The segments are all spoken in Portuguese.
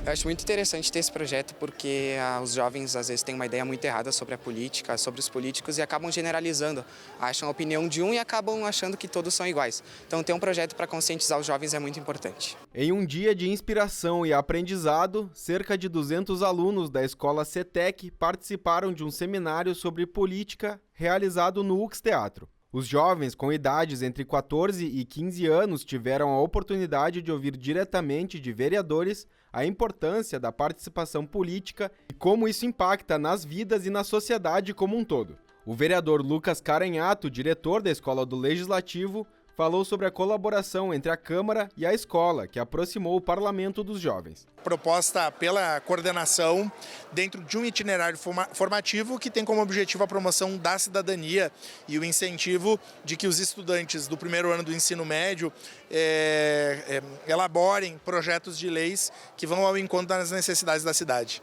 Eu acho muito interessante ter esse projeto porque os jovens às vezes têm uma ideia muito errada sobre a política, sobre os políticos e acabam generalizando, acham a opinião de um e acabam achando que todos são iguais. Então ter um projeto para conscientizar os jovens é muito importante. Em um dia de inspiração e aprendizado, cerca de 200 alunos da escola CETEC participaram de um seminário sobre política realizado no UX Teatro. Os jovens com idades entre 14 e 15 anos tiveram a oportunidade de ouvir diretamente de vereadores a importância da participação política e como isso impacta nas vidas e na sociedade como um todo. O vereador Lucas Caranhato, diretor da Escola do Legislativo, falou sobre a colaboração entre a Câmara e a escola, que aproximou o parlamento dos jovens. Proposta pela coordenação dentro de um itinerário formativo que tem como objetivo a promoção da cidadania e o incentivo de que os estudantes do primeiro ano do ensino médio elaborem projetos de leis que vão ao encontro das necessidades da cidade.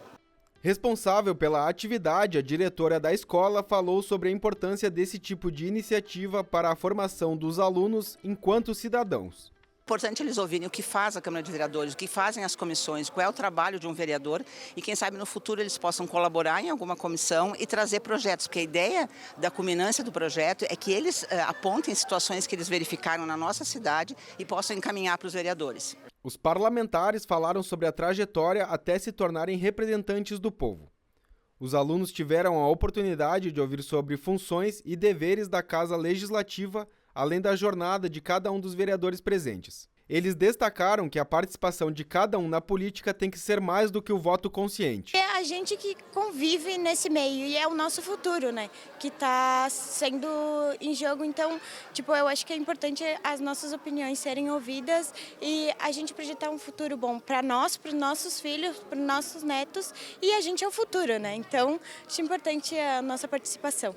Responsável pela atividade, a diretora da escola falou sobre a importância desse tipo de iniciativa para a formação dos alunos enquanto cidadãos. É importante eles ouvirem o que faz a Câmara de Vereadores, o que fazem as comissões, qual é o trabalho de um vereador e quem sabe no futuro eles possam colaborar em alguma comissão e trazer projetos, porque a ideia da culminância do projeto é que eles apontem situações que eles verificaram na nossa cidade e possam encaminhar para os vereadores. Os parlamentares falaram sobre a trajetória até se tornarem representantes do povo. Os alunos tiveram a oportunidade de ouvir sobre funções e deveres da Casa Legislativa, além da jornada de cada um dos vereadores presentes. Eles destacaram que a participação de cada um na política tem que ser mais do que o voto consciente. É a gente que convive nesse meio e é o nosso futuro, né? Que está sendo em jogo. Então, eu acho que é importante as nossas opiniões serem ouvidas e a gente projetar um futuro bom para nós, para os nossos filhos, para os nossos netos e a gente é o futuro, né? Então, acho importante a nossa participação.